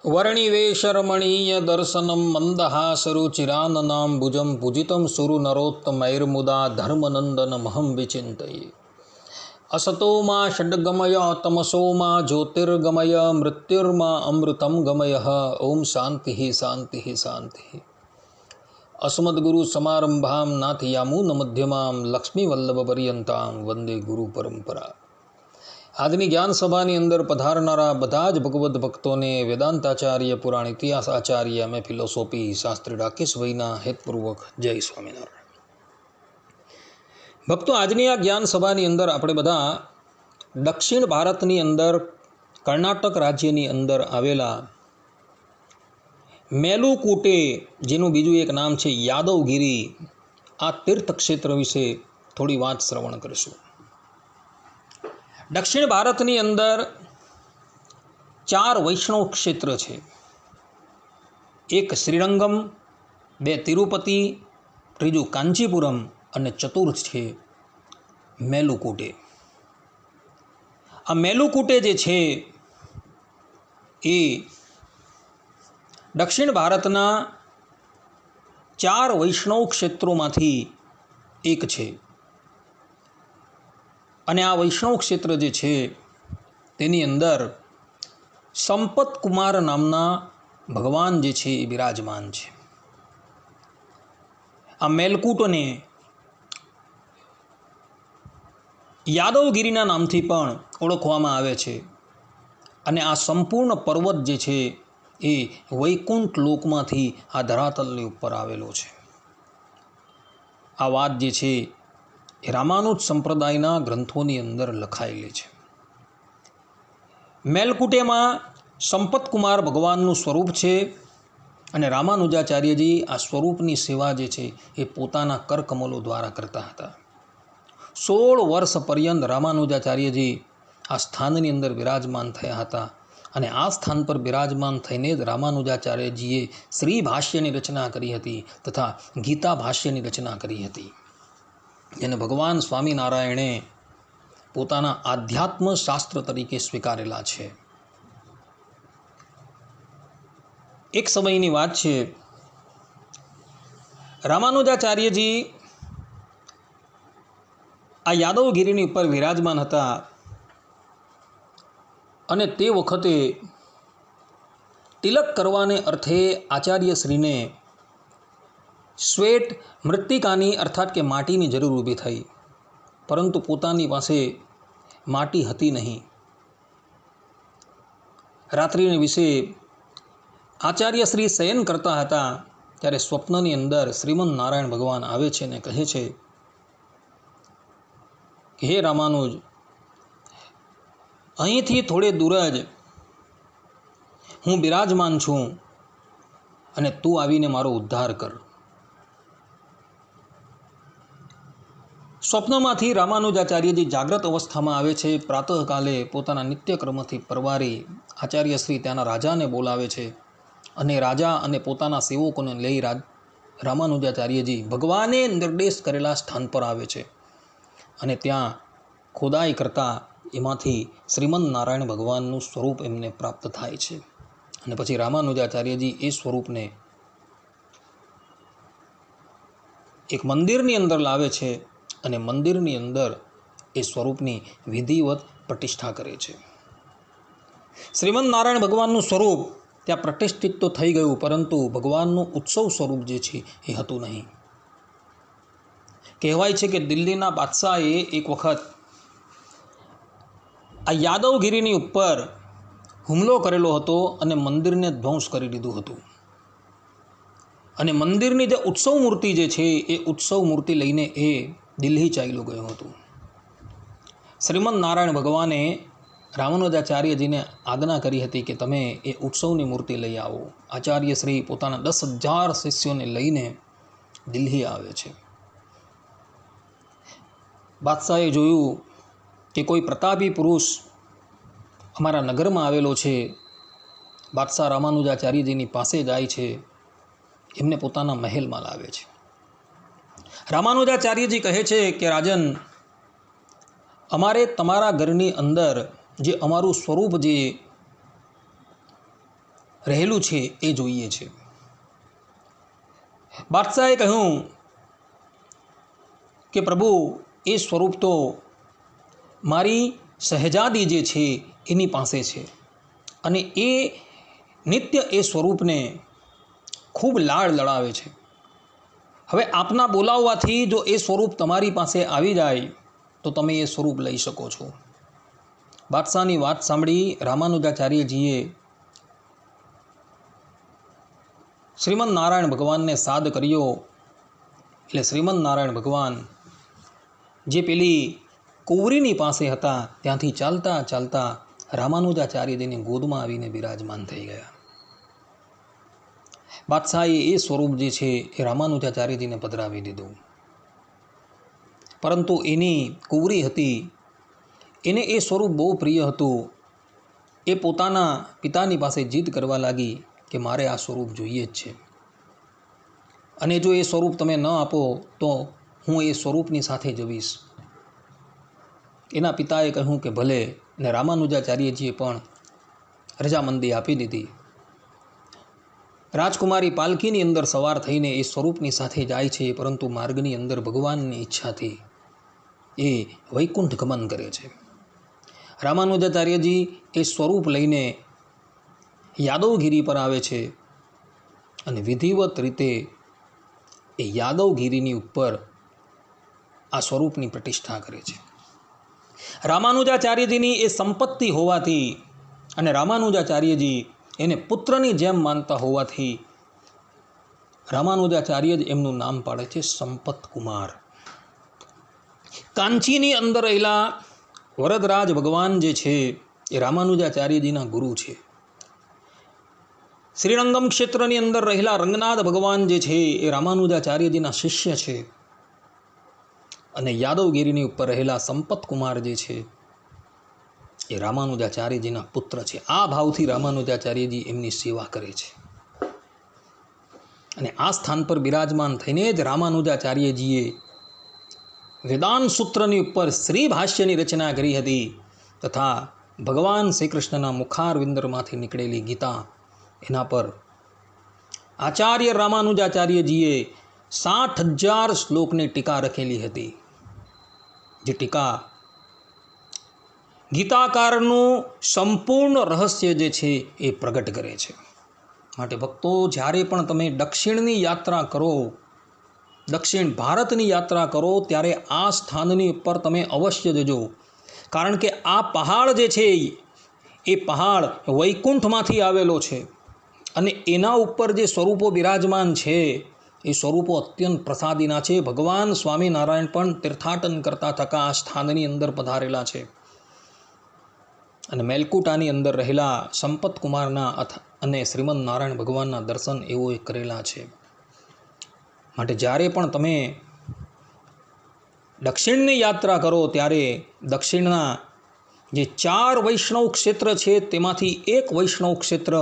वर्णिवेशरमणीय दर्शनं मन्दहासरुचिराननाम्बुजं पूजितं सुरनरोत्तमैर्मुदा धर्मनन्दनमहं विचिन्तये। असतो मा षड्गमय तमसो मा ज्योतिर्गमय मृत्युर्मा अमृतं गमयः। ओम शांति शांति शांति। अस्मद्गुरुसमारम्भां नाथयामुनमध्यमां लक्ष्मीवल्लभपर्यन्तां वंदे गुरु परंपरा। આજની જ્ઞાન સભાની અંદર પધારનારા બધા જ ભગવદ્ ભક્તોને વેદાંતાચાર્ય પુરાણ ઇતિહાસ આચાર્ય અમે ફિલોસોફી શાસ્ત્રી રાકેશભાઈના હેતપૂર્વક જય સ્વામિનારાયણ। ભક્તો, આજની આ જ્ઞાન સભાની અંદર આપણે બધા દક્ષિણ ભારતની અંદર કર્ણાટક રાજ્યની અંદર આવેલા મેલુકુટે, જેનું બીજું એક નામ છે યાદવગીરી, આ તીર્થક્ષેત્ર વિશે થોડી વાત શ્રવણ કરીશું। દક્ષિણ ભારતની અંદર 4 વૈષ્ણવ ક્ષેત્ર છે। એક શ્રીરંગમ, 2 તિરુપતિ, ત્રીજું કાંચીપુરમ અને ચતુર્થ છે મેલુકુટે। આ મેલુકુટે જે છે એ દક્ષિણ ભારતના 4 વૈષ્ણવ ક્ષેત્રોમાંથી એક છે અને આ વૈષ્ણવ ક્ષેત્ર જે છે તેની અંદર સંપત કુમાર નામના ભગવાન જે છે એ બિરાજમાન છે। આ મેલકુટને યાદવગીરીના નામથી પણ ઓળખવામાં આવે છે અને આ સંપૂર્ણ પર્વત જે છે એ વૈકુંઠ લોકમાંથી આ ધરાતલની ઉપર આવેલો છે। આ વાત જે છે એ રામાનુજ સંપ્રદાયના ગ્રંથોની અંદર લખાયેલી છે। મેલકુટેમાં સંપતકુમાર ભગવાનનું સ્વરૂપ છે અને રામાનુજાચાર્યજી આ સ્વરૂપની સેવા જે છે એ પોતાના કરકમલો દ્વારા કરતા હતા। 16 વર્ષ પર્યંત રામાનુજાચાર્યજી આ સ્થાનની અંદર બિરાજમાન થયા હતા અને આ સ્થાન પર બિરાજમાન થઈને જ રામાનુજાચાર્યજીએ શ્રી ભાષ્યની રચના કરી હતી તથા ગીતા ભાષ્યની રચના કરી હતી, જેને ભગવાન સ્વામિનારાયણે પોતાના આધ્યાત્મ શાસ્ત્ર તરીકે સ્વીકારેલા છે। એક સમયની વાત છે, રામાનુજાચાર્યજી આ યાદવગીરીની ઉપર વિરાજમાન હતા અને તે વખતે તિલક કરવાને અર્થે આચાર્યશ્રીને શ્વેત મૃત્તિકાની અર્થાત કે માટીની જરૂર ઊભી થઈ, પરંતુ પોતાની પાસે માટી હતી નહીં। રાત્રિને વિશે આચાર્યશ્રી શયન કરતા હતા ત્યારે સ્વપ્નની અંદર શ્રીમદ નારાયણ ભગવાન આવે છે અને કહે છે કે હે રામાનુજ, અહીંથી થોડે દૂર જ હું બિરાજમાન છું અને તું આવીને મારો ઉદ્ધાર કર। સ્વપ્નમાંથી રામાનુજાચાર્યજી જાગ્રત અવસ્થામાં આવે છે। પ્રાતઃકાલે પોતાના નિત્યક્રમથી પરવારી આચાર્યશ્રી ત્યાંના રાજાને બોલાવે છે અને રાજા અને પોતાના સેવકોને લઈ રામાનુજાચાર્યજી ભગવાને નિર્દેશ કરેલા સ્થાન પર આવે છે અને ત્યાં ખોદાઈ કરતાં એમાંથી શ્રીમદ નારાયણ ભગવાનનું સ્વરૂપ એમને પ્રાપ્ત થાય છે અને પછી રામાનુજાચાર્યજી એ સ્વરૂપને એક મંદિરની અંદર લાવે છે અને મંદિરની અંદર એ સ્વરૂપની વિધિવત પ્રતિષ્ઠા કરે છે। શ્રીમદ નારાયણ ભગવાનનું સ્વરૂપ ત્યાં પ્રતિષ્ઠિત તો થઈ ગયું, પરંતુ ભગવાનનું ઉત્સવ સ્વરૂપ જે છે એ હતું નહીં। કહેવાય છે કે દિલ્હીના બાદશાહે એક વખત આ યાદવગીરીની ઉપર હુમલો કરેલો હતો અને મંદિરને ધ્વંસ કરી દીધું હતું અને મંદિરની જે ઉત્સવ મૂર્તિ જે છે એ ઉત્સવ મૂર્તિ લઈને એ દિલ્હી ચાલ્યો ગયો હતો। શ્રીમદ નારાયણ ભગવાને રામાનુજાચાર્યજીને આજ્ઞા કરી હતી કે તમે એ ઉત્સવની મૂર્તિ લઈ આવો। આચાર્યશ્રી પોતાના 10,000 શિષ્યોને લઈને દિલ્હી આવે છે। બાદશાહે જોયું કે કોઈ પ્રતાપી પુરુષ અમારા નગરમાં આવેલો છે। બાદશાહ રામાનુજાચાર્યજીની પાસે જાય છે, એમને પોતાના મહેલમાં લાવે છે। રામાનુજાચાર્યજી કહે છે કે રાજન, અમારે તમારા ઘરની અંદર જે અમારું સ્વરૂપ જે રહેલું છે એ જોઈએ છે. બાદશાહે કહ્યું કે પ્રભુ, એ સ્વરૂપ તો મારી શહેજાદી જે છે એની પાસે છે અને એ નિત્ય એ સ્વરૂપને ખૂબ લાડ લડાવે છે. હવે આપના બોલાવવાથી જો એ સ્વરૂપ તમારી પાસે આવી જાય તો તમે એ સ્વરૂપ લઈ શકો છો. બાદશાહની વાત સાંભળી રામાનુજાચાર્યજીએ શ્રીમદ નારાયણ ભગવાનને સાદ કર્યો. એટલે શ્રીમદ નારાયણ ભગવાન જે પેલી કુંવરીની પાસે હતા ત્યાંથી ચાલતા ચાલતા રામાનુજાચાર્યજીની ગોદમાં આવીને બિરાજમાન થઈ ગયા. બાદશાહે એ સ્વરૂપ જે છે એ રામાનુજાચાર્યજીને પધરાવી દીધું. પરંતુ એની કુંવરી હતી, એને એ સ્વરૂપ બહુ પ્રિય હતું. એ પોતાના પિતાની પાસે જીદ કરવા લાગી કે મારે આ સ્વરૂપ જોઈએ જ છે અને જો એ સ્વરૂપ તમે ન આપો તો હું એ સ્વરૂપની સાથે જવીશ. એના પિતાએ કહ્યું કે ભલે, અને રામાનુજાચાર્યજીએ પણ રજામંદી આપી દીધી. રાજકુમારી પાલકીની અંદર સવાર થઈને એ સ્વરૂપની સાથે જાય છે, પરંતુ માર્ગની અંદર ભગવાનની ઈચ્છાથી એ વૈકુંઠ ગમન કરે છે. રામાનુજાચાર્યજી એ સ્વરૂપ લઈને યાદવગીરી પર આવે છે અને વિધિવત રીતે એ યાદવગીરીની ઉપર આ સ્વરૂપની પ્રતિષ્ઠા કરે છે. રામાનુજાચાર્યજીની એ સંપત્તિ હોવાથી અને રામાનુજાચાર્યજી એને પુત્રની જેમ માનતા હોવાથી રામાનુજાચાર્ય જ એમનું નામ પાડે છે સંપત કુમાર. કાંચીની અંદર રહેલા વરદરાજ ભગવાન જે છે એ રામાનુજાચાર્યજીના ગુરુ છે. શ્રીરંગમ ક્ષેત્રની અંદર રહેલા રંગનાથ ભગવાન જે છે એ રામાનુજાચાર્યજીના શિષ્ય છે અને યાદવગીરીની ઉપર રહેલા સંપત કુમાર જે છે એ રામાનુજાચાર્યજીના પુત્ર છે. આ ભાવથી રામાનુજાચાર્યજી એમની સેવા કરે છે અને આ સ્થાન પર બિરાજમાન થઈને જ રામાનુજાચાર્યજીએ વેદાંત સૂત્રની ઉપર શ્રી ભાષ્યની રચના કરી હતી તથા ભગવાન શ્રી કૃષ્ણના મુખારવિંદરમાંથી નીકળેલી ગીતા, એના પર આચાર્ય રામાનુજાચાર્યજીએ 60,000 શ્લોકની ટીકા રખેલી હતી. જે ટીકા ગીતાકારનું સંપૂર્ણ રહસ્ય જે છે એ પ્રગટ કરે છે. માટે ભક્તો, જ્યારે પણ તમે દક્ષિણની યાત્રા કરો, દક્ષિણ ભારતની યાત્રા કરો, ત્યારે આ સ્થાનની ઉપર તમે અવશ્ય જજો. કારણ કે આ પહાડ જે છે એ પહાડ વૈકુંઠમાંથી આવેલો છે અને એના ઉપર જે સ્વરૂપો બિરાજમાન છે એ સ્વરૂપો અત્યંત પ્રસાદીના છે. ભગવાન સ્વામિનારાયણ પણ તીર્થાટન કરતા થકા આ સ્થાનની અંદર પધારેલા છે અને મેલકુટાની અંદર રહેલા સંપત કુમારના અને શ્રીમદ નારાયણ ભગવાનના દર્શન એવો કરેલા છે. માટે જ્યારે પણ તમે દક્ષિણની યાત્રા કરો ત્યારે દક્ષિણના જે 4 વૈષ્ણવ ક્ષેત્ર છે તેમાંથી એક વૈષ્ણવ ક્ષેત્ર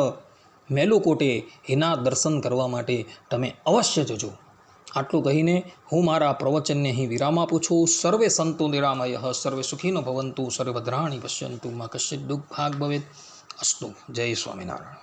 મેલુકોટે, એના દર્શન કરવા માટે તમે અવશ્ય જજો. આટલું કહીને હું મારા પ્રવચનને અહીં વિરામ આપું છું. સર્વે સંતો નિરામયઃ, સર્વે સુખીનો ભવંતુ, સર્વે ભદ્રાણિ પશ્યન્તુ, મા કશ્ચિદ દુઃખ ભાગ ભવેત. અસ્તુ. જય સ્વામિનારાયણ.